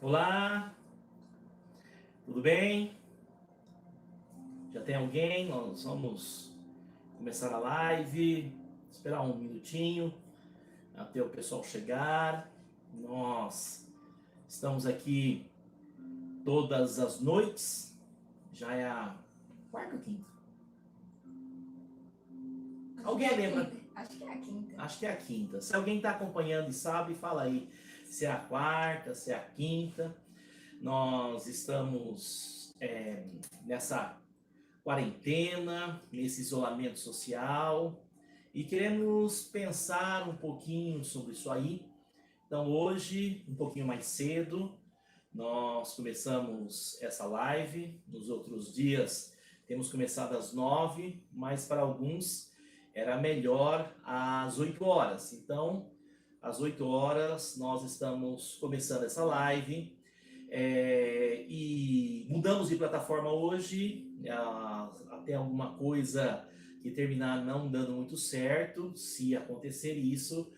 Olá, tudo bem? Já tem alguém? Nós vamos começar a live, esperar um minutinho até o pessoal chegar. Nós estamos aqui todas as noites, já é a quarta ou quinta? Alguém lembra? Acho que é a quinta. Acho que é a quinta. Se alguém está acompanhando e sabe, fala aí se é a quarta, se é a quinta. Nós estamos nessa quarentena, nesse isolamento social e queremos pensar um pouquinho sobre isso aí. Então hoje, um pouquinho mais cedo, nós começamos essa live. Nos outros dias temos começado às 9, mas para alguns era melhor às 8 horas. Então, às 8 horas nós estamos começando essa live. E mudamos de plataforma hoje, até alguma coisa que terminar não dando muito certo. Se acontecer isso,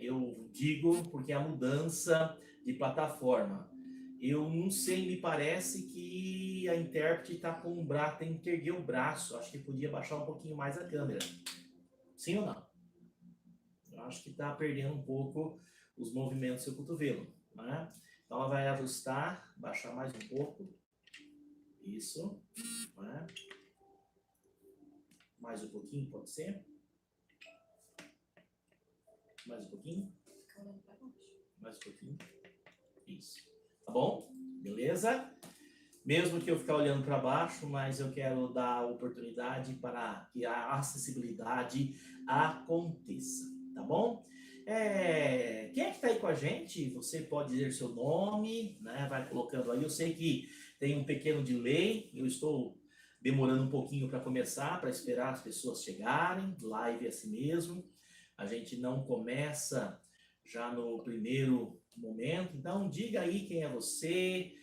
eu digo porque a mudança de plataforma. Eu não sei, me parece que a intérprete está com o braço, tem que erguer o braço. Acho que podia baixar um pouquinho mais a câmera. Sim ou não? Eu acho que está perdendo um pouco os movimentos do seu cotovelo, né? Então ela vai ajustar, baixar mais um pouco. Isso, né? Mais um pouquinho, pode ser? Mais um pouquinho? Mais um pouquinho. Isso. Tá bom? Beleza? Mesmo que eu ficar olhando para baixo, mas eu quero dar oportunidade para que a acessibilidade aconteça, tá bom? Quem é que está aí com a gente? Você pode dizer seu nome, né? Vai colocando aí. Eu sei que tem um pequeno delay, eu estou demorando um pouquinho para começar, para esperar as pessoas chegarem. Live é assim mesmo. A gente não começa já no primeiro momento. Então, diga aí quem é você,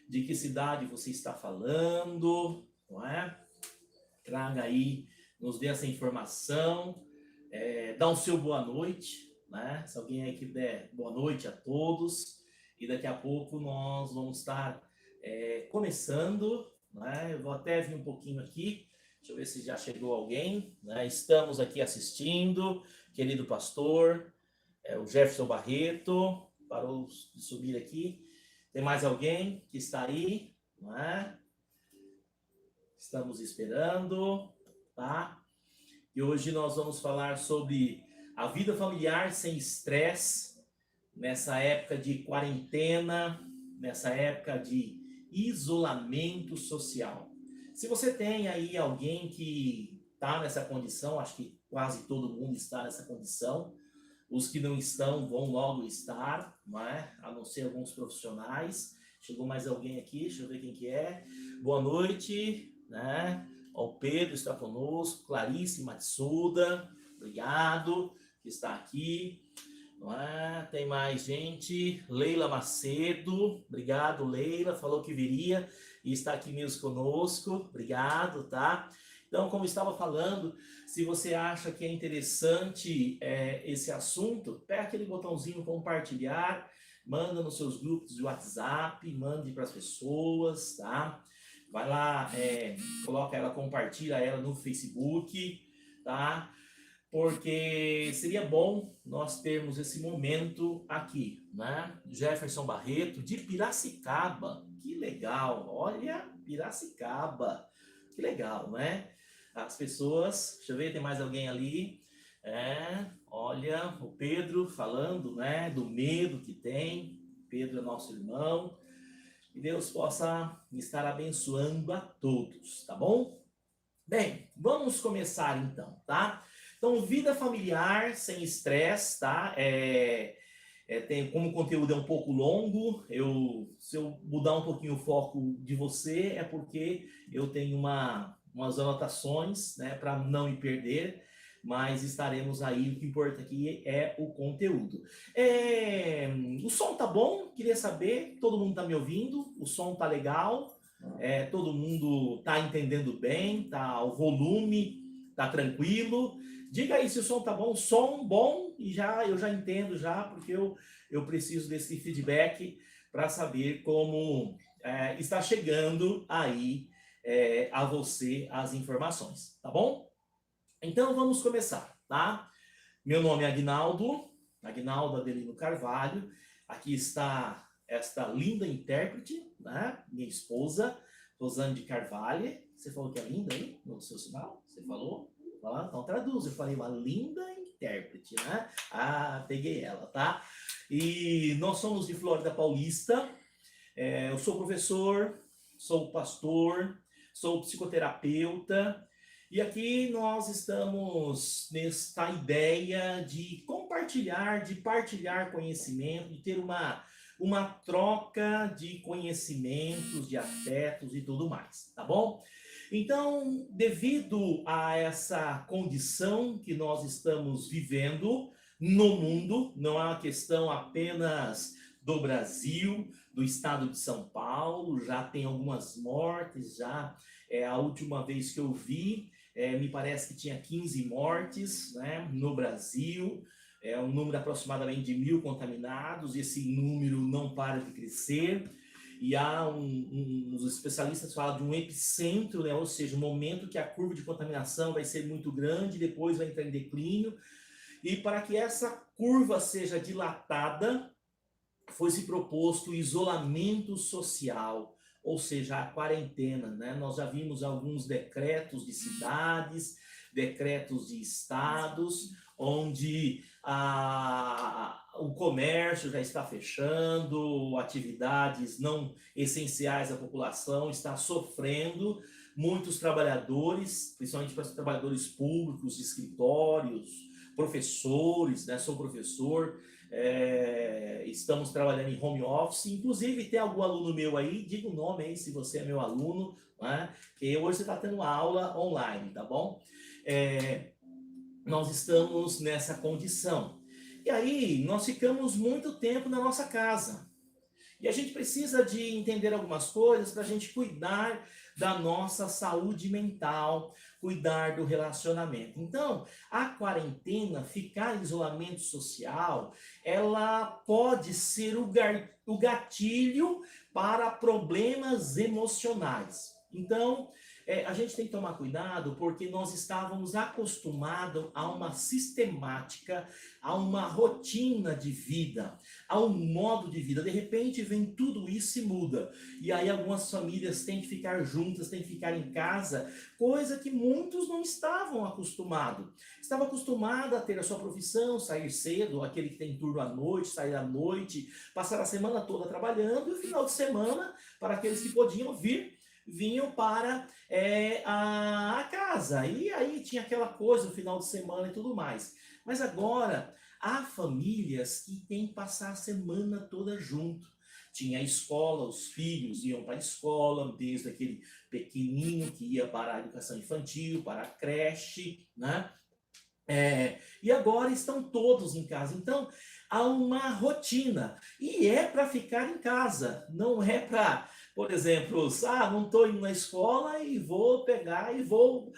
de que cidade você está falando, não é? Traga aí, nos dê essa informação, dá o seu boa noite, né? Se alguém aí que der boa noite a todos, e daqui a pouco nós vamos estar começando, né? Eu vou até vir um pouquinho aqui, deixa eu ver se já chegou alguém, né? Estamos aqui assistindo, querido pastor, o Jefferson Barreto, parou de subir aqui. Tem mais alguém que está aí, não é? Estamos esperando, tá? E hoje nós vamos falar sobre a vida familiar sem estresse, nessa época de quarentena, nessa época de isolamento social. Se você tem aí alguém que está nessa condição, acho que quase todo mundo está nessa condição, os que não estão vão logo estar, não é? A não ser alguns profissionais. Chegou mais alguém aqui, deixa eu ver quem que é. Boa noite, né? O Pedro está conosco, Clarice Matsuda, obrigado que está aqui. Não é? Tem mais gente, Leila Macedo, obrigado Leila, falou que viria e está aqui mesmo conosco, obrigado, tá? Então, como estava falando, se você acha que é interessante esse assunto, pega aquele botãozinho compartilhar, manda nos seus grupos de WhatsApp, mande para as pessoas, tá? Vai lá, coloca ela, compartilha ela no Facebook, tá? Porque seria bom nós termos esse momento aqui, né? Jefferson Barreto, de Piracicaba, que legal, olha, Piracicaba, que legal, né? As pessoas, deixa eu ver, tem mais alguém ali, olha, o Pedro falando, né, do medo que tem, Pedro é nosso irmão, que Deus possa estar abençoando a todos, tá bom? Bem, vamos começar então, tá? Então, vida familiar sem estresse, tá? Tem, como o conteúdo é um pouco longo, se eu mudar um pouquinho o foco de você, é porque eu tenho umas anotações, né, para não me perder, mas estaremos aí, o que importa aqui é o conteúdo. O som tá bom? Queria saber, todo mundo tá me ouvindo? O som tá legal? Todo mundo tá entendendo bem? Tá, o volume tá tranquilo? Diga aí se o som tá bom, som bom, e eu já entendo já, porque eu preciso desse feedback para saber como está chegando aí a você as informações, tá bom? Então vamos começar, tá? Meu nome é Aguinaldo Adelino Carvalho. Aqui está esta linda intérprete, né? Minha esposa, Rosane de Carvalho. Você falou que é linda aí no seu sinal? Você falou? Então traduz. Eu falei uma linda intérprete, né? Ah, peguei ela, tá? E nós somos de Flórida Paulista. Eu sou professor, sou pastor, sou psicoterapeuta. E aqui nós estamos nesta ideia de compartilhar, de partilhar conhecimento, de ter uma troca de conhecimentos, de afetos e tudo mais, tá bom? Então, devido a essa condição que nós estamos vivendo no mundo, não é uma questão apenas do Brasil, do estado de São Paulo, já tem algumas mortes, já a última vez que eu vi, me parece que tinha 15 mortes, né, no Brasil, um número aproximadamente de 1.000 contaminados, e esse número não para de crescer, e há uns especialistas falam de um epicentro, né, ou seja, um momento que a curva de contaminação vai ser muito grande, depois vai entrar em declínio, e para que essa curva seja dilatada, foi-se proposto o isolamento social, ou seja, a quarentena, né? Nós já vimos alguns decretos de cidades, decretos de estados, onde o comércio já está fechando, atividades não essenciais à população está sofrendo, muitos trabalhadores, principalmente para os trabalhadores públicos, de escritórios, professores, né? Sou professor, estamos trabalhando em home office, inclusive tem algum aluno meu aí, diga o nome aí se você é meu aluno, né? Que hoje você está tendo aula online, tá bom? Nós estamos nessa condição. E aí, nós ficamos muito tempo na nossa casa. E a gente precisa de entender algumas coisas para a gente cuidar da nossa saúde mental, cuidar do relacionamento. Então, a quarentena, ficar em isolamento social, ela pode ser o gatilho para problemas emocionais. Então, a gente tem que tomar cuidado porque nós estávamos acostumados a uma sistemática, a uma rotina de vida, a um modo de vida. De repente vem tudo isso e muda. E aí algumas famílias têm que ficar juntas, têm que ficar em casa, coisa que muitos não estavam acostumados. Estava acostumado a ter a sua profissão, sair cedo, aquele que tem turno à noite, sair à noite, passar a semana toda trabalhando, e o final de semana, para aqueles que podiam vinham para a casa. E aí tinha aquela coisa, o final de semana e tudo mais. Mas agora, há famílias que têm que passar a semana toda junto. Tinha a escola, os filhos iam para a escola, desde aquele pequenininho que ia para a educação infantil, para a creche, né? E agora estão todos em casa. Então, há uma rotina. E é para ficar em casa. Não é para, por exemplo, não estou indo na escola e vou pegar e vou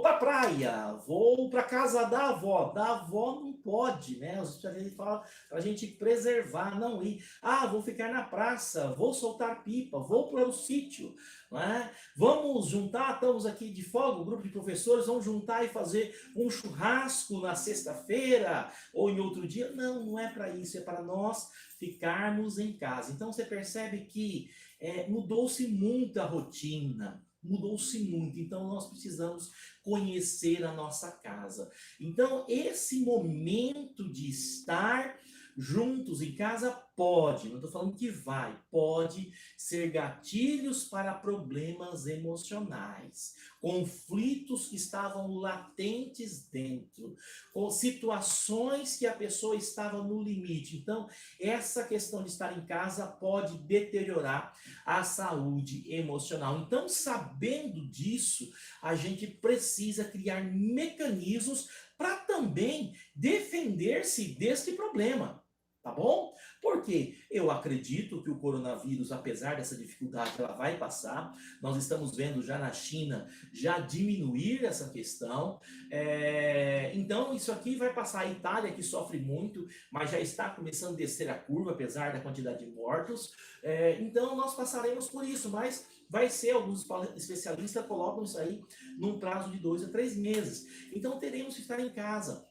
para a praia, vou para a casa da avó. Da avó não pode, né? Os especialistas falam para a gente preservar, não ir. Vou ficar na praça, vou soltar pipa, vou para o sítio. Né? Vamos juntar, estamos aqui de folga, o grupo de professores, vamos juntar e fazer um churrasco na sexta-feira ou em outro dia. Não, não é para isso, é para nós ficarmos em casa. Então você percebe que mudou-se muito a rotina, mudou-se muito. Então nós precisamos conhecer a nossa casa. Então esse momento de estar juntos em casa pode, não estou falando que pode ser gatilhos para problemas emocionais, conflitos que estavam latentes dentro, com situações que a pessoa estava no limite. Então, essa questão de estar em casa pode deteriorar a saúde emocional. Então, sabendo disso, a gente precisa criar mecanismos para também defender-se deste problema. Tá bom? Porque eu acredito que o coronavírus, apesar dessa dificuldade, ela vai passar. Nós estamos vendo já na China já diminuir essa questão. Então, isso aqui vai passar. A Itália, que sofre muito, mas já está começando a descer a curva, apesar da quantidade de mortos. Então, nós passaremos por isso, mas vai ser, alguns especialistas colocam isso aí num prazo de 2 a 3 meses. Então, teremos que estar em casa.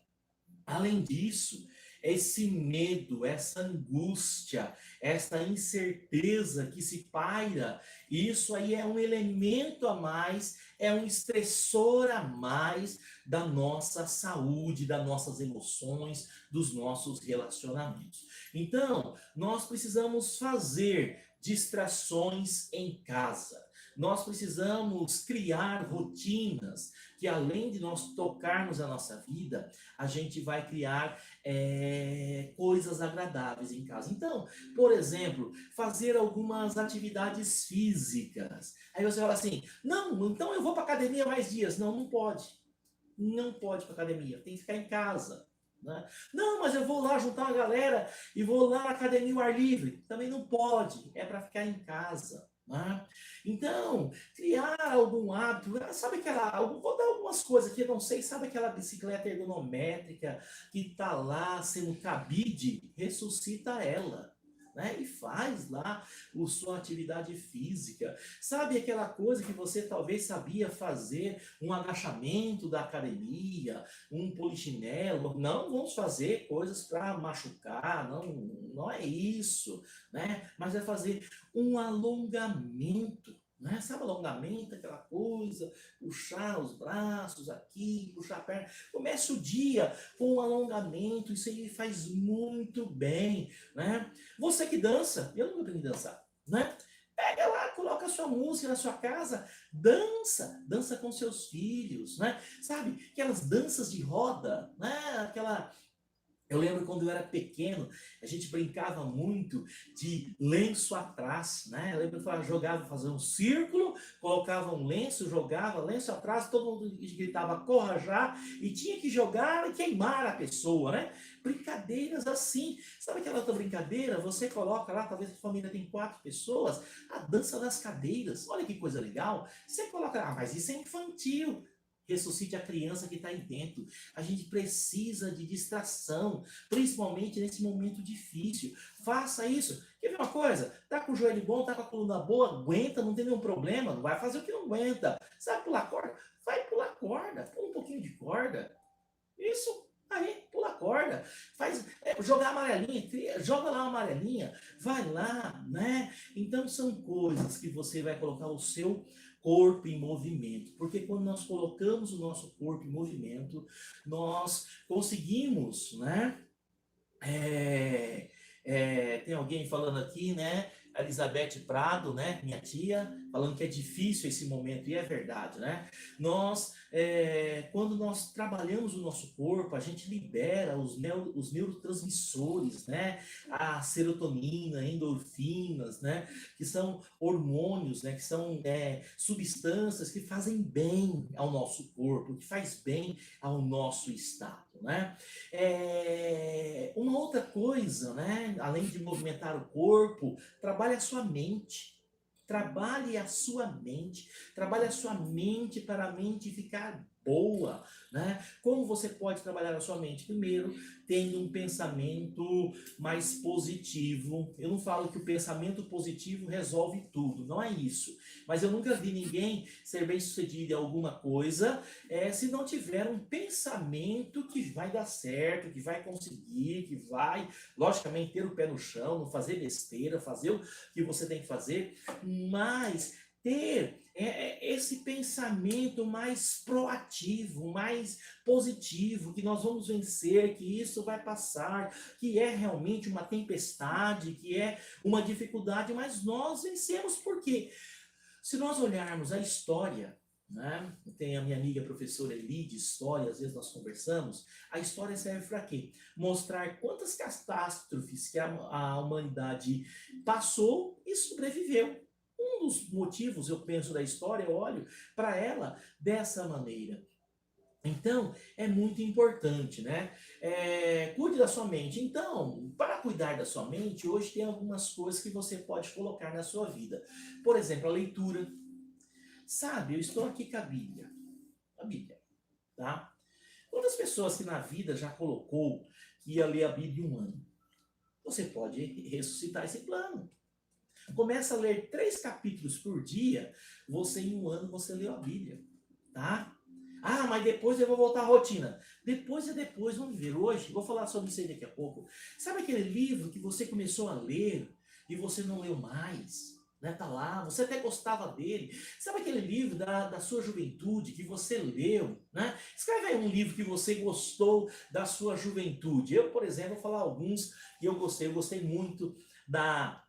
Além disso, esse medo, essa angústia, essa incerteza que se paira, isso aí é um elemento a mais, é um estressor a mais da nossa saúde, das nossas emoções, dos nossos relacionamentos. Então, nós precisamos fazer distrações em casa. Nós precisamos criar rotinas que, além de nós tocarmos a nossa vida, a gente vai criar coisas agradáveis em casa. Então, por exemplo, fazer algumas atividades físicas. Aí você fala assim, não, então eu vou para academia mais dias. Não, não pode. Não pode para academia, tem que ficar em casa. Né? Não, mas eu vou lá juntar uma galera e vou lá na academia ao ar livre. Também não pode, é para ficar em casa. Né? Então, criar algum hábito, sabe aquela, vou dar algumas coisas aqui, eu não sei, sabe aquela bicicleta ergonométrica que está lá sendo cabide? Ressuscita ela. Né? E faz lá a sua atividade física. Sabe aquela coisa que você talvez sabia fazer, um agachamento da academia, um polichinelo? Não vamos fazer coisas para machucar, não é isso, né? Mas é fazer um alongamento. Né? Sabe alongamento, aquela coisa, puxar os braços aqui, puxar a perna. Comece o dia com um alongamento, isso aí faz muito bem, né? Você que dança, eu nunca aprendi a dançar, né? Pega lá, coloca a sua música na sua casa, dança com seus filhos, né? Sabe, aquelas danças de roda, né? Eu lembro quando eu era pequeno, a gente brincava muito de lenço atrás, né? Eu lembro que jogava, fazia um círculo, colocava um lenço, jogava lenço atrás, todo mundo gritava corra já, e tinha que jogar e queimar a pessoa, né? Brincadeiras assim. Sabe aquela outra brincadeira? Você coloca lá, talvez a família tem 4 pessoas, a dança das cadeiras. Olha que coisa legal. Você coloca, mas isso é infantil. Ressuscite a criança que está aí dentro. A gente precisa de distração, principalmente nesse momento difícil. Faça isso. Quer ver uma coisa? Tá com o joelho bom, tá com a coluna boa, aguenta, não tem nenhum problema, não vai fazer o que não aguenta. Sabe pular corda? Vai pular corda, pula um pouquinho de corda. Isso. Aí, pula a corda, jogar amarelinha, joga lá uma amarelinha, vai lá, né? Então são coisas que você vai colocar o seu corpo em movimento, porque quando nós colocamos o nosso corpo em movimento, nós conseguimos, né? Tem alguém falando aqui, né? A Elizabeth Prado, né? Minha tia, falando que é difícil esse momento, e é verdade, né? Quando nós trabalhamos o nosso corpo, a gente libera os neurotransmissores, né? A serotonina, endorfinas, né? Que são hormônios, né? Que são substâncias que fazem bem ao nosso corpo, que faz bem ao nosso estado, né? Uma outra coisa, né? Além de movimentar o corpo, trabalhe a sua mente. Trabalhe a sua mente. Trabalhe a sua mente para a mente ficar boa, né? Como você pode trabalhar a sua mente? Primeiro, tendo um pensamento mais positivo. Eu não falo que o pensamento positivo resolve tudo, não é isso. Mas eu nunca vi ninguém ser bem-sucedido em alguma coisa se não tiver um pensamento que vai dar certo, que vai conseguir, que vai, logicamente, ter o pé no chão, não fazer besteira, fazer o que você tem que fazer, mas ter esse pensamento mais proativo, mais positivo, que nós vamos vencer, que isso vai passar, que é realmente uma tempestade, que é uma dificuldade, mas nós vencemos. Por quê? Se nós olharmos a história, né? Tem a minha amiga professora Eli de história, às vezes nós conversamos, a história serve para quê? Mostrar quantas catástrofes que a humanidade passou e sobreviveu. Um dos motivos, eu penso, da história, eu olho para ela dessa maneira. Então, é muito importante, né? Cuide da sua mente. Então, para cuidar da sua mente, hoje tem algumas coisas que você pode colocar na sua vida. Por exemplo, a leitura. Sabe, eu estou aqui com a Bíblia. A Bíblia, tá? Quantas pessoas que na vida já colocou que ia ler a Bíblia em um ano? Você pode ressuscitar esse plano. Começa a ler 3 capítulos por dia, você em um ano você leu a Bíblia, tá? Ah, mas depois eu vou voltar à rotina. Depois é depois, vamos ver hoje. Vou falar sobre isso aí daqui a pouco. Sabe aquele livro que você começou a ler e você não leu mais? Né? Tá lá, você até gostava dele. Sabe aquele livro da sua juventude que você leu? Né? Escreve aí um livro que você gostou da sua juventude. Eu, por exemplo, vou falar alguns que eu gostei. Eu gostei muito da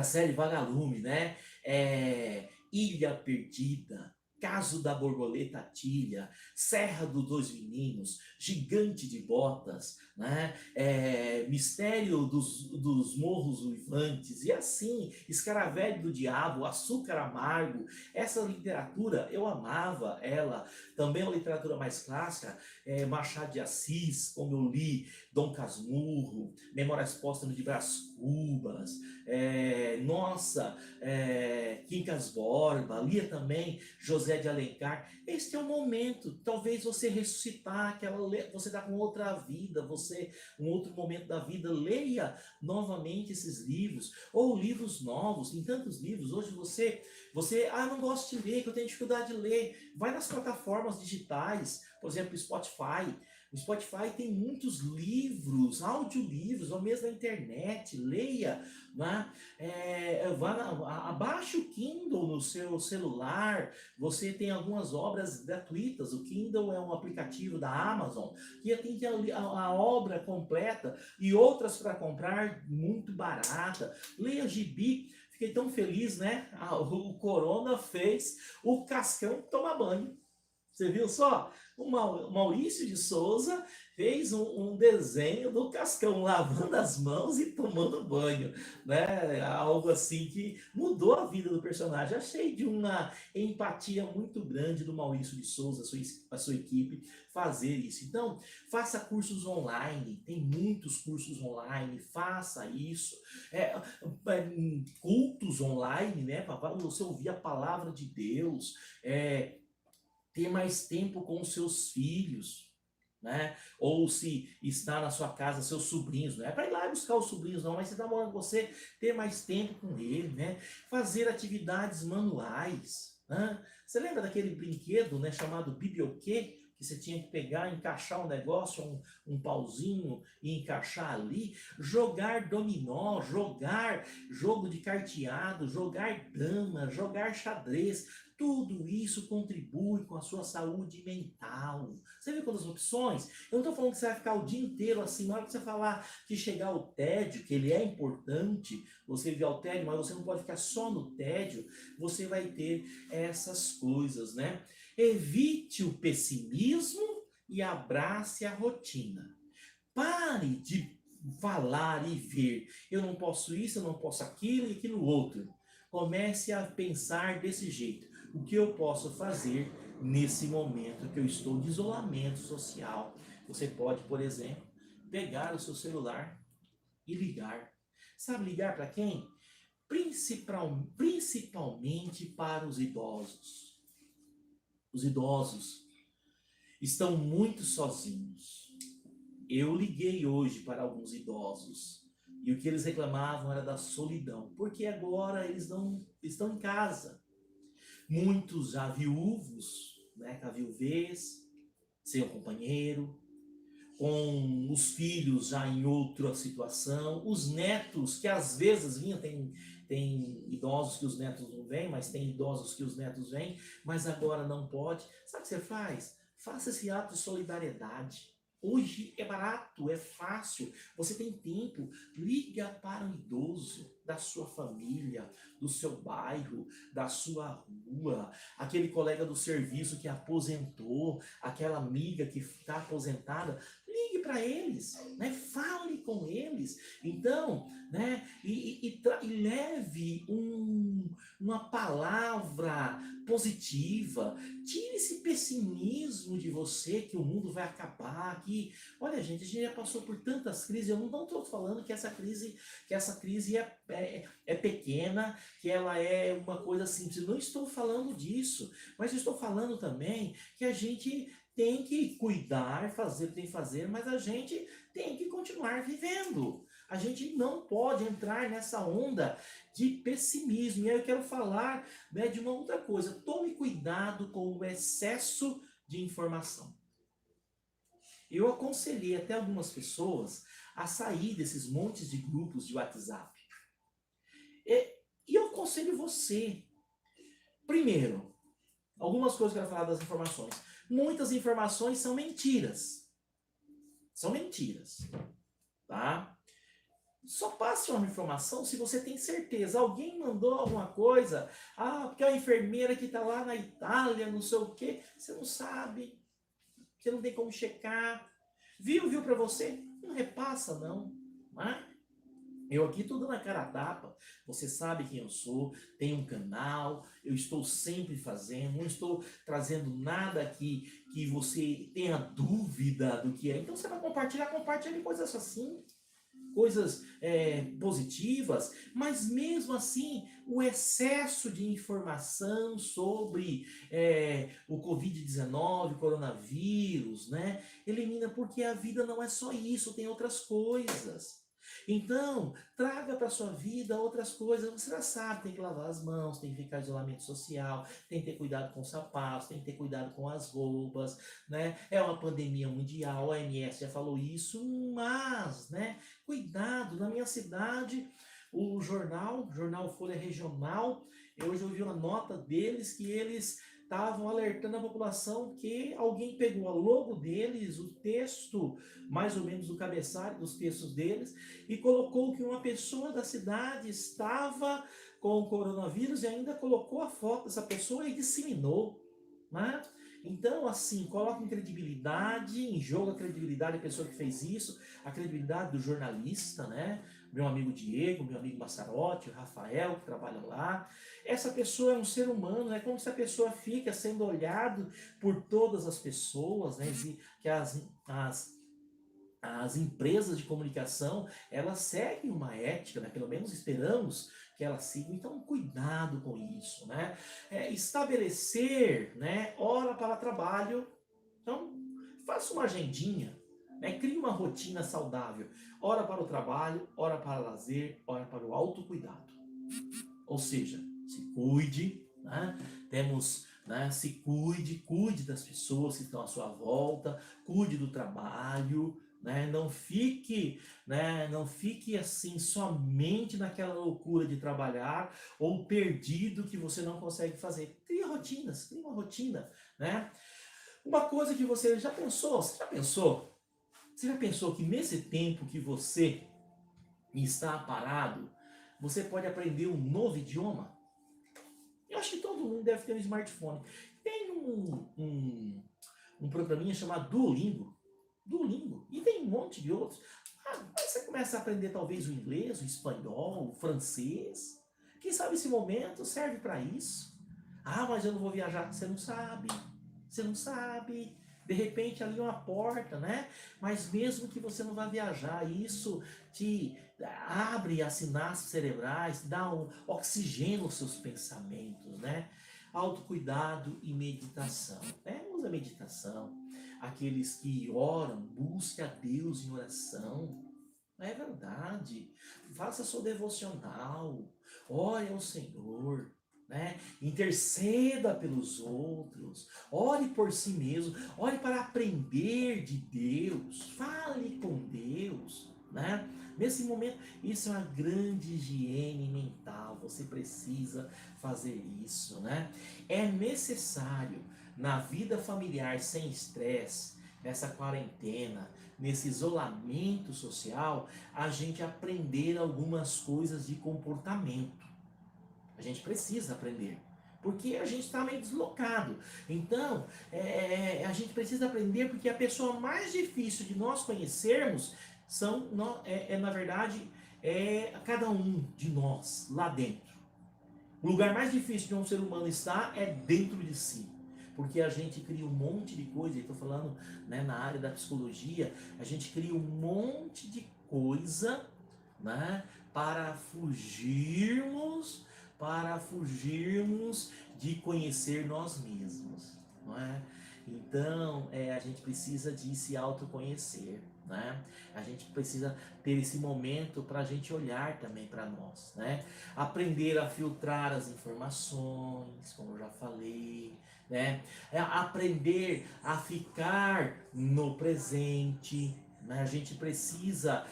série Vagalume, né? Ilha Perdida, Caso da Borboleta Tilha, Serra dos Dois Meninos, Gigante de Botas, né? Mistério dos Morros Uivantes, e assim, Escaravelho do Diabo, Açúcar Amargo. Essa literatura, eu amava ela. Também uma literatura mais clássica, Machado de Assis, como eu li, Dom Casmurro, Memórias Póstumas de Brás Cubas, Quincas Borba, lia também José de Alencar. Este é o momento, talvez você ressuscitar você está com outra vida, um outro momento da vida, leia novamente esses livros, ou livros novos, tem tantos livros, hoje não gosto de ler, que eu tenho dificuldade de ler, vai nas plataformas digitais, por exemplo, Spotify. O Spotify tem muitos livros, audiolivros, ou mesmo na internet, leia, né? Abaixe o Kindle no seu celular, você tem algumas obras gratuitas, o Kindle é um aplicativo da Amazon, que tem a obra completa e outras para comprar muito barata. Leia gibi, fiquei tão feliz, né? O Corona fez o Cascão tomar banho. Você viu só? O Maurício de Souza fez um desenho do Cascão lavando as mãos e tomando banho, né? Algo assim que mudou a vida do personagem. Achei de uma empatia muito grande do Maurício de Souza, a sua equipe, fazer isso. Então, faça cursos online, tem muitos cursos online, faça isso. Cultos online, né? Para você ouvir a palavra de Deus, ter mais tempo com os seus filhos, né? Ou se está na sua casa, seus sobrinhos, não é para ir lá buscar os sobrinhos não, mas se está morando com você, ter mais tempo com ele, né? Fazer atividades manuais, né? Você lembra daquele brinquedo, né, chamado Biblioquê? Que você tinha que pegar, encaixar um negócio, um pauzinho e encaixar ali, jogar dominó, jogar jogo de carteado, jogar dama, jogar xadrez, tudo isso contribui com a sua saúde mental. Você viu quantas opções? Eu não estou falando que você vai ficar o dia inteiro assim, na hora que você falar que chegar o tédio, que ele é importante, você viver ao tédio, mas você não pode ficar só no tédio, você vai ter essas coisas, né? Evite o pessimismo e abrace a rotina. Pare de falar e ver. Eu não posso isso, eu não posso aquilo e aquilo outro. Comece a pensar desse jeito. O que eu posso fazer nesse momento que eu estou de isolamento social? Você pode, por exemplo, pegar o seu celular e ligar. Sabe ligar para quem? Principalmente para os idosos. Os idosos estão muito sozinhos. Eu liguei hoje para alguns idosos e o que eles reclamavam era da solidão, porque agora eles não estão em casa. Muitos já viúvos, né, com a viuvez, sem o companheiro, com os filhos já em outra situação, os netos que às vezes vinham, tem idosos que os netos não vêm, mas tem idosos que os netos vêm, mas agora não pode. Sabe o que você faz? Faça esse ato de solidariedade. Hoje é barato, é fácil, você tem tempo, liga para o idoso da sua família, do seu bairro, da sua rua, aquele colega do serviço que aposentou, aquela amiga que está aposentada, ligue para eles, né? Fale com eles. Então, né? E leve uma palavra positiva. Tire esse pessimismo de você que o mundo vai acabar. Que, olha, gente, a gente já passou por tantas crises. Eu não estou falando que essa crise é pequena, que ela é uma coisa simples. Eu não estou falando disso, mas eu estou falando também que a gente tem que cuidar, fazer o que tem que fazer, mas a gente tem que continuar vivendo. A gente não pode entrar nessa onda de pessimismo. E aí eu quero falar, né, de uma outra coisa. Tome cuidado com o excesso de informação. Eu aconselhei até algumas pessoas a sair desses montes de grupos de WhatsApp. E eu aconselho você. Primeiro, algumas coisas que eu quero falar das informações. Muitas informações são mentiras. São mentiras. Tá? Só passe uma informação se você tem certeza. Alguém mandou alguma coisa. Porque a enfermeira que está lá na Itália, não sei o quê. Você não sabe. Você não tem como checar. Viu para você? Não repassa, não. Né? Eu aqui estou dando a cara a tapa, você sabe quem eu sou, tenho um canal, eu estou sempre fazendo, não estou trazendo nada aqui que você tenha dúvida do que é. Então você vai compartilhe coisas assim, coisas positivas, mas mesmo assim o excesso de informação sobre o Covid-19, coronavírus, né? Elimina, porque a vida não é só isso, tem outras coisas. Então, traga para sua vida outras coisas. Você já sabe, tem que lavar as mãos, tem que ficar em isolamento social, tem que ter cuidado com os sapatos, tem que ter cuidado com as roupas, né? É uma pandemia mundial, a OMS já falou isso, mas, né? Cuidado, na minha cidade, o jornal Folha Regional, hoje eu vi uma nota deles que eles estavam alertando a população que alguém pegou a logo deles, o texto, mais ou menos o cabeçalho dos textos deles, e colocou que uma pessoa da cidade estava com o coronavírus e ainda colocou a foto dessa pessoa e disseminou, né? Então, assim, coloca em credibilidade, em jogo a credibilidade da pessoa que fez isso, a credibilidade do jornalista, né? Meu amigo Diego, meu amigo Massarotti, o Rafael, que trabalham lá. Essa pessoa é um ser humano, é como se a pessoa fica sendo olhado por todas as pessoas, né? Que as empresas de comunicação, elas seguem uma ética, né? Pelo menos esperamos que elas sigam. Então, cuidado com isso, né? Estabelecer, né, hora para trabalho. Então, faça uma agendinha, né? Crie uma rotina saudável. Hora para o trabalho, hora para o lazer, hora para o autocuidado. Ou seja, se cuide, né? Se cuide das pessoas que estão à sua volta, cuide do trabalho, né? Não fique assim somente naquela loucura de trabalhar ou perdido que você não consegue fazer. Crie rotinas, crie uma rotina, né? Uma coisa que você já pensou que nesse tempo que você está parado, você pode aprender um novo idioma? Eu acho que todo mundo deve ter um smartphone. Tem um programinha chamado Duolingo. E tem um monte de outros. Aí você começa a aprender talvez o inglês, o espanhol, o francês. Quem sabe esse momento serve para isso? Mas eu não vou viajar. Você não sabe. De repente ali uma porta, né? Mas mesmo que você não vá viajar, isso te abre as sinapses cerebrais, dá um oxigênio aos seus pensamentos, né? Autocuidado e meditação. Usa a meditação. Aqueles que oram, busquem a Deus em oração. Não é verdade? Faça seu devocional. Ore ao Senhor. Né? Interceda pelos outros, ore por si mesmo, ore para aprender de Deus, fale com Deus, né? Nesse momento, isso é uma grande higiene mental, você precisa fazer isso, né? É necessário, na vida familiar sem estresse, nessa quarentena, nesse isolamento social, a gente aprender algumas coisas de comportamento. A gente precisa aprender. Porque a gente está meio deslocado. Então, a gente precisa aprender, porque a pessoa mais difícil de nós conhecermos na verdade, cada um de nós lá dentro. O lugar mais difícil de um ser humano estar é dentro de si. Porque a gente cria um monte de coisa, e estou falando, né, na área da psicologia, a gente cria um monte de coisa, né, para fugirmos de conhecer nós mesmos, não é? Então, a gente precisa de se autoconhecer, né? A gente precisa ter esse momento para a gente olhar também para nós, né? Aprender a filtrar as informações, como eu já falei, né? Aprender a ficar no presente, né? A gente precisa,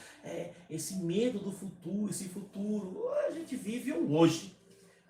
esse medo do futuro, esse futuro, a gente vive o hoje,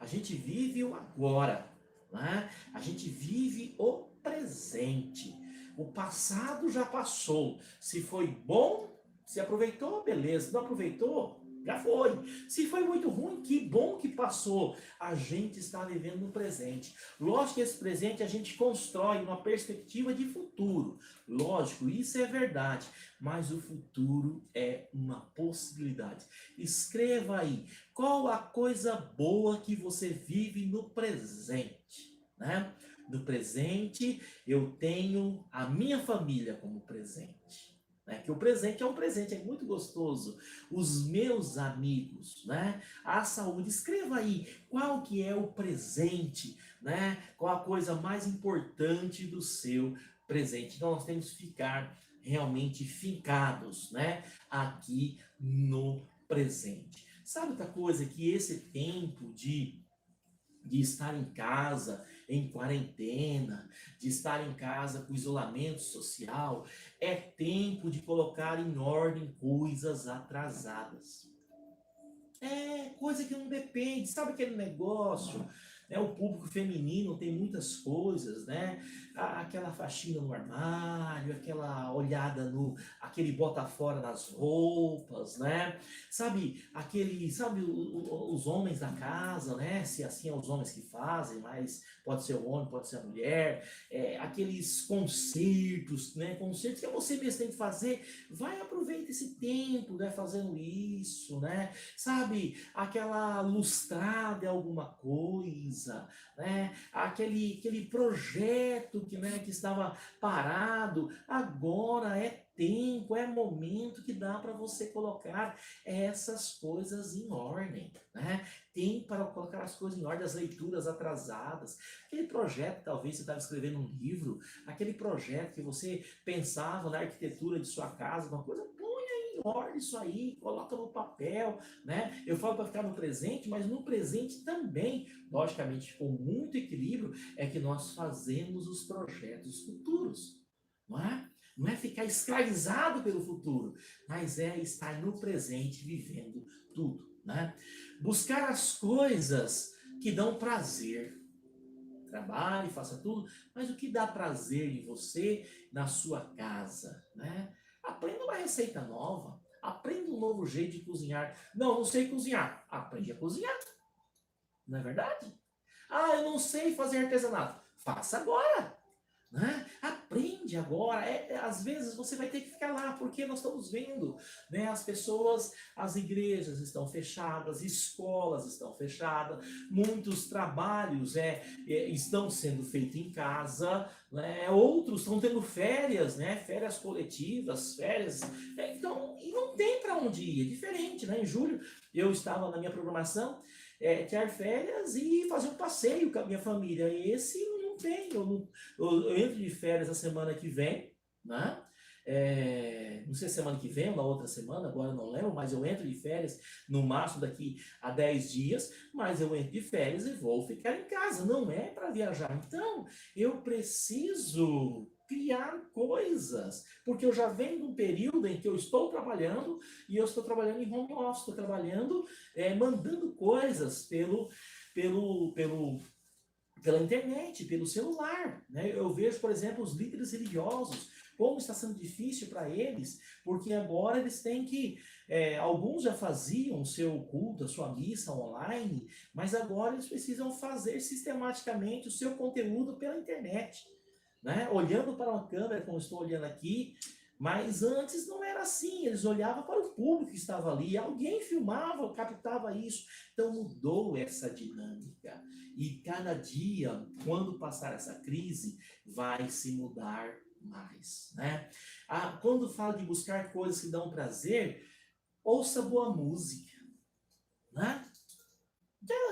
a gente vive o agora, né? A gente vive o presente. O passado já passou. Se foi bom, se aproveitou, beleza. Não aproveitou, já foi. Se foi muito ruim, que bom que passou. A gente está vivendo no presente. Lógico que esse presente a gente constrói uma perspectiva de futuro. Lógico, isso é verdade. Mas o futuro é uma possibilidade. Escreva aí, qual a coisa boa que você vive no presente, né? No presente, eu tenho a minha família como presente. Né? Que o presente é um presente, é muito gostoso. Os meus amigos, né? A saúde. Escreva aí qual que é o presente, né? Qual a coisa mais importante do seu presente. Então nós temos que ficar realmente fincados, né? Aqui no presente. Sabe outra coisa? Que esse tempo de estar em casa, em quarentena, de estar em casa com isolamento social, é tempo de colocar em ordem coisas atrasadas. Coisa que não depende, sabe aquele negócio, né? O público feminino tem muitas coisas, né? Aquela faxina no armário, aquela olhada aquele bota fora nas roupas, né? Sabe os homens da casa, né? Se assim é os homens que fazem, mas pode ser o homem, pode ser a mulher, aqueles concertos, né? Concertos que você mesmo tem que fazer, vai aproveita esse tempo, né? Fazendo isso, né? Sabe, aquela lustrada é alguma coisa, né? Aquele projeto que estava parado, agora é tempo, é momento que dá para você colocar essas coisas em ordem, né? Tem para colocar as coisas em ordem, as leituras atrasadas, aquele projeto, talvez você estava escrevendo um livro, aquele projeto que você pensava na arquitetura de sua casa, uma coisa, ordem isso aí, coloca no papel, né? Eu falo para ficar no presente, mas no presente também, logicamente, com muito equilíbrio, é que nós fazemos os projetos futuros, não é? Não é ficar escravizado pelo futuro, mas é estar no presente vivendo tudo, né? Buscar as coisas que dão prazer. Trabalhe, faça tudo, mas o que dá prazer em você, na sua casa, né? Aprenda uma receita nova, aprenda um novo jeito de cozinhar. Não sei cozinhar. Aprende a cozinhar, não é verdade? Eu não sei fazer artesanato. Faça agora, né? Aprende agora. Às vezes você vai ter que ficar lá, porque nós estamos vendo, né? As pessoas, as igrejas estão fechadas, escolas estão fechadas, muitos trabalhos estão sendo feitos em casa, né? Outros estão tendo férias, né? Férias coletivas, férias. Então, e não tem para onde ir, é diferente, né? Em julho eu estava na minha programação, tirar férias e fazer um passeio com a minha família. E esse não tem, eu entro de férias a semana que vem, né? Não sei se semana que vem ou na outra semana, agora eu não lembro, mas eu entro de férias no máximo daqui a 10 dias, mas eu entro de férias e vou ficar em casa, não é para viajar. Então, eu preciso criar coisas, porque eu já venho de um período em que eu estou trabalhando e eu estou trabalhando em home office, estou trabalhando, mandando coisas pela internet, pelo celular, né? Eu vejo, por exemplo, os líderes religiosos, como está sendo difícil para eles, porque agora eles têm que Alguns já faziam o seu culto, a sua missa online, mas agora eles precisam fazer sistematicamente o seu conteúdo pela internet, né? Olhando para uma câmera, como estou olhando aqui, mas antes não era assim, eles olhavam para o público que estava ali, alguém filmava, captava isso, então mudou essa dinâmica. E cada dia, quando passar essa crise, vai se mudar mais, né? Quando fala de buscar coisas que dão prazer, ouça boa música, né?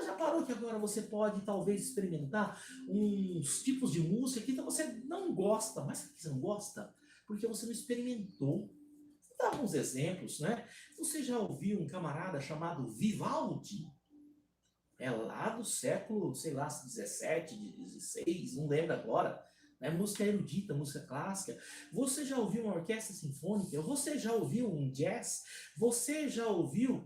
Já parou que agora você pode talvez experimentar uns tipos de música que você não gosta, mas por que você não gosta? Porque você não experimentou. Vou dar alguns exemplos, né? Você já ouviu um camarada chamado Vivaldi? É lá do século, sei lá, 17, 16, não lembro agora. Né? Música erudita, música clássica. Você já ouviu uma orquestra sinfônica? Você já ouviu um jazz? Você já ouviu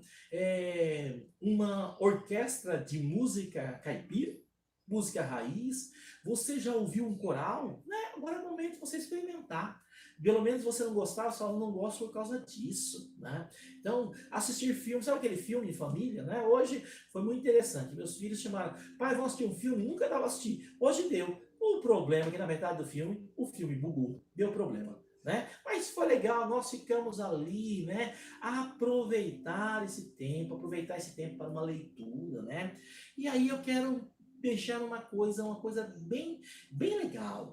uma orquestra de música caipira? Música raiz? Você já ouviu um coral? Né? Agora é o momento de você experimentar. Pelo menos você não gostava, só não gosta por causa disso, né? Então, assistir filme, sabe aquele filme de família, né? Hoje foi muito interessante. Meus filhos chamaram, pai, vamos assistir um filme? Nunca dava assistir. Hoje deu. O problema é que na metade do filme, o filme bugou. Deu problema, né? Mas foi legal, nós ficamos ali, né? Aproveitar esse tempo para uma leitura, né? E aí eu quero deixar uma coisa bem legal,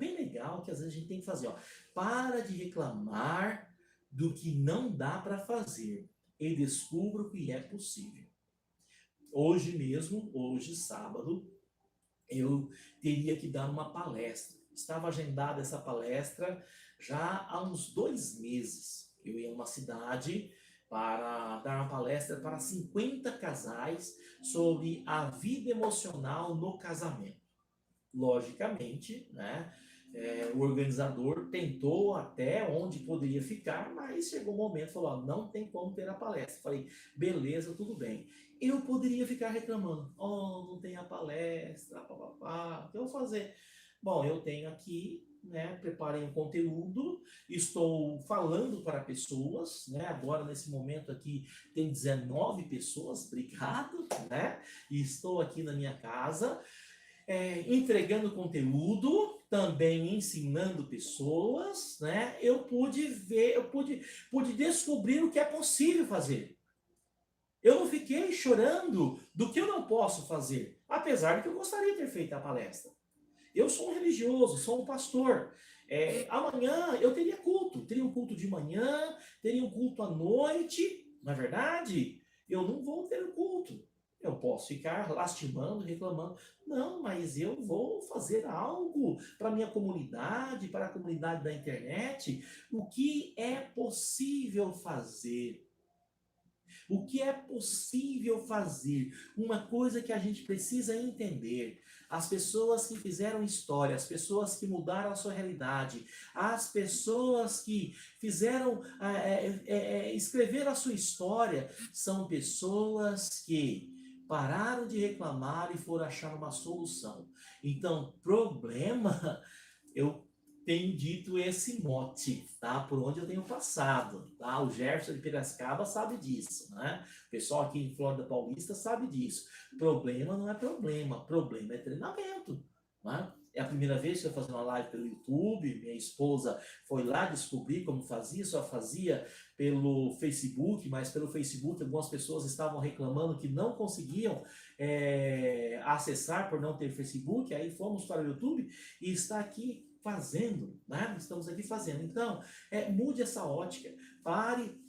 que às vezes a gente tem que fazer, ó. Para de reclamar do que não dá para fazer e descubra o que é possível. Hoje mesmo, hoje sábado, eu teria que dar uma palestra. Estava agendada essa palestra já há uns 2 meses. Eu ia a uma cidade para dar uma palestra para 50 casais sobre a vida emocional no casamento. Logicamente, né? O organizador tentou até onde poderia ficar, mas chegou um momento e falou, ó, não tem como ter a palestra. Falei, beleza, tudo bem. Eu poderia ficar reclamando, não tem a palestra, papapá, o que eu vou fazer? Bom, eu tenho aqui, né, preparei um conteúdo, estou falando para pessoas, né, agora nesse momento aqui tem 19 pessoas, obrigado, né, e estou aqui na minha casa, entregando conteúdo, também ensinando pessoas, né? Eu pude descobrir o que é possível fazer. Eu não fiquei chorando do que eu não posso fazer, apesar de que eu gostaria de ter feito a palestra. Eu sou um religioso, sou um pastor. Amanhã eu teria um culto de manhã, teria um culto à noite, na verdade, eu não vou ter o culto. Eu posso ficar lastimando, reclamando. Não, mas eu vou fazer algo para a minha comunidade, para a comunidade da internet. O que é possível fazer? O que é possível fazer? Uma coisa que a gente precisa entender. As pessoas que fizeram história, as pessoas que mudaram a sua realidade, as pessoas que fizeram, escreveram a sua história, são pessoas que pararam de reclamar e foram achar uma solução. Então, problema, eu tenho dito esse mote, tá? Por onde eu tenho passado, tá? O Jefferson de Piracicaba sabe disso, né? O pessoal aqui em Flórida Paulista sabe disso. Problema não é problema é treinamento, né? É a primeira vez que eu faço uma live pelo YouTube, minha esposa foi lá descobrir como fazia, só fazia pelo Facebook, mas pelo Facebook algumas pessoas estavam reclamando que não conseguiam acessar por não ter Facebook, aí fomos para o YouTube e está aqui fazendo, né? Estamos aqui fazendo. Então, mude essa ótica, pare,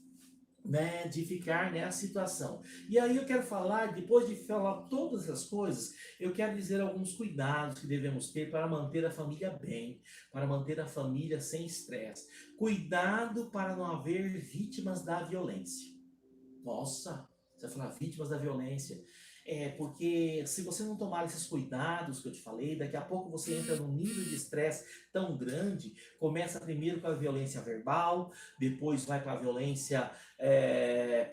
né, de ficar nessa situação. E aí eu quero falar, depois de falar todas essas coisas, eu quero dizer alguns cuidados que devemos ter para manter a família bem, para manter a família sem estresse. Cuidado para não haver vítimas da violência. Nossa, você vai falar vítimas da violência. Porque se você não tomar esses cuidados que eu te falei, daqui a pouco você entra num nível de estresse tão grande, começa primeiro com a violência verbal, depois vai para a violência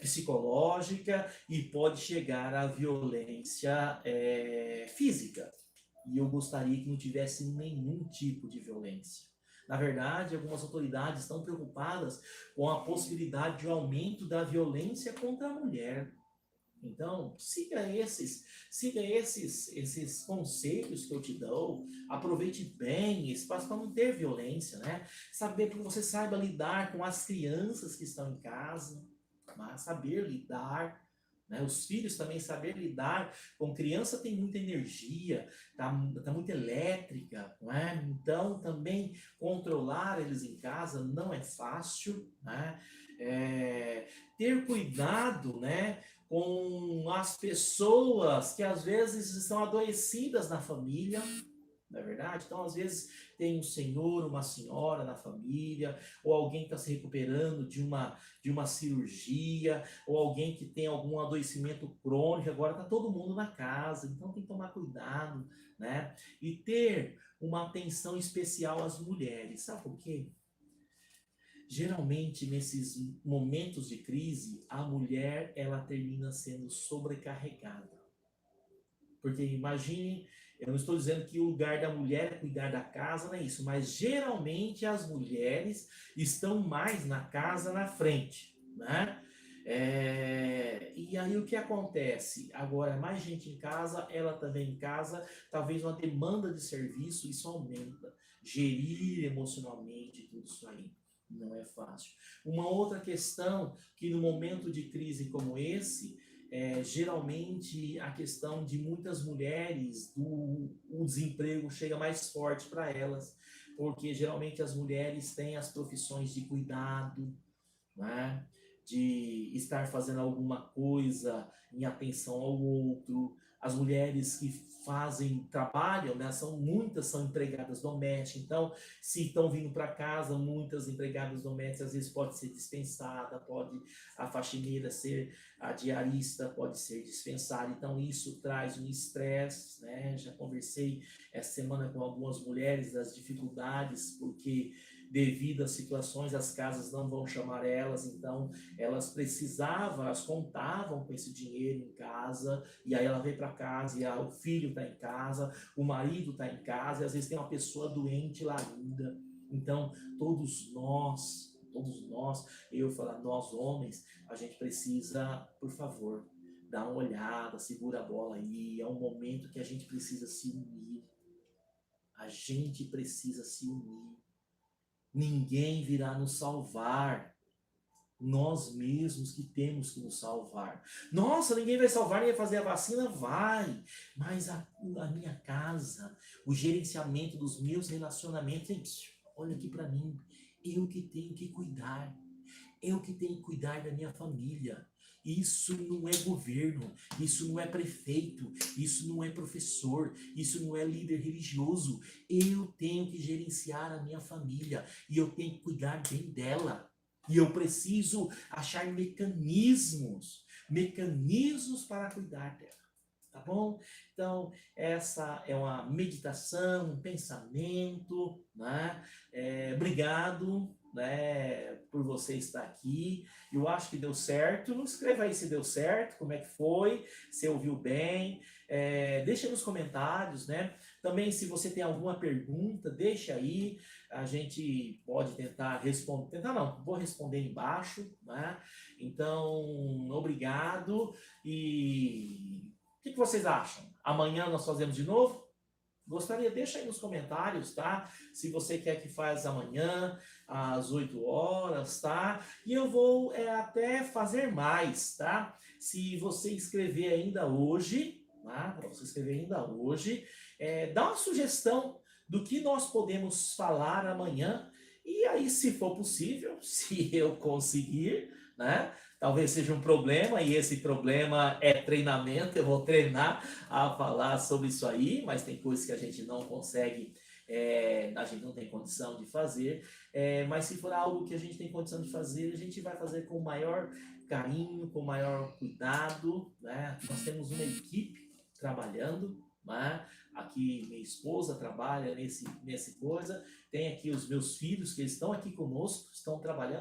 psicológica e pode chegar à violência física. E eu gostaria que não tivesse nenhum tipo de violência. Na verdade, algumas autoridades estão preocupadas com a possibilidade de aumento da violência contra a mulher. Então, siga esses conselhos que eu te dou, aproveite bem esse espaço para não ter violência, né? Saber que você saiba lidar com as crianças que estão em casa, mas saber lidar, né? Os filhos também saber lidar com criança tem muita energia, tá muito elétrica, não é? Então, também controlar eles em casa não é fácil, né? Ter cuidado, né, com as pessoas que às vezes estão adoecidas na família, não é verdade? Então, às vezes, tem um senhor, uma senhora na família, ou alguém que está se recuperando de uma cirurgia, ou alguém que tem algum adoecimento crônico, agora está todo mundo na casa, então tem que tomar cuidado, né? E ter uma atenção especial às mulheres, sabe por quê? Geralmente, nesses momentos de crise, a mulher, ela termina sendo sobrecarregada. Porque imagine, eu não estou dizendo que o lugar da mulher é cuidar da casa, não é isso, mas geralmente as mulheres estão mais na casa na frente, né? E aí o que acontece? Agora, mais gente em casa, ela também em casa, talvez uma demanda de serviço, isso aumenta. Gerir emocionalmente tudo isso aí não é fácil. Uma outra questão que no momento de crise como esse, geralmente a questão de muitas mulheres, o desemprego chega mais forte para elas, porque geralmente as mulheres têm as profissões de cuidado, né? De estar fazendo alguma coisa em atenção ao outro. As mulheres que trabalham, né, muitas são empregadas domésticas, então se estão vindo para casa, muitas empregadas domésticas, às vezes pode ser dispensada, pode a faxineira ser, a diarista pode ser dispensada, então isso traz um estresse, né? Já conversei essa semana com algumas mulheres das dificuldades, porque devido às situações, as casas não vão chamar elas, então elas precisavam, elas contavam com esse dinheiro em casa, e aí ela veio para casa, e o filho está em casa, o marido está em casa, e às vezes tem uma pessoa doente lá ainda. Então, todos nós, eu falar, nós homens, a gente precisa, por favor, dar uma olhada, segura a bola aí, é um momento que a gente precisa se unir. A gente precisa se unir. Ninguém virá nos salvar. Nós mesmos que temos que nos salvar. Nossa, ninguém vai salvar, ninguém vai fazer a vacina? Vai. Mas a minha casa, o gerenciamento dos meus relacionamentos, olha aqui para mim. Eu que tenho que cuidar. Eu que tenho que cuidar da minha família. Isso não é governo, isso não é prefeito, isso não é professor, isso não é líder religioso. Eu tenho que gerenciar a minha família e eu tenho que cuidar bem dela. E eu preciso achar mecanismos para cuidar dela. Tá bom? Então, essa é uma meditação, um pensamento, né? Obrigado, né, por você estar aqui. Eu acho que deu certo. Escreva aí se deu certo, como é que foi, se ouviu bem. Deixa nos comentários, né? Também, se você tem alguma pergunta, deixa aí. A gente pode tentar responder. Tentar não, vou responder embaixo, né? Então, obrigado. E o que vocês acham? Amanhã nós fazemos de novo? Gostaria, deixa aí nos comentários, tá? Se você quer que faça amanhã, às 8 horas, tá? E eu vou até fazer mais, tá? Se você escrever ainda hoje, tá? Para você escrever ainda hoje, dá uma sugestão do que nós podemos falar amanhã. E aí, se for possível, se eu conseguir, né? Talvez seja um problema, e esse problema é treinamento. Eu vou treinar a falar sobre isso aí, mas tem coisas que a gente não consegue, a gente não tem condição de fazer. Mas se for algo que a gente tem condição de fazer, a gente vai fazer com o maior carinho, com o maior cuidado, né? Nós temos uma equipe trabalhando, né? Aqui minha esposa trabalha nesse coisa, tem aqui os meus filhos que estão aqui conosco, estão trabalhando.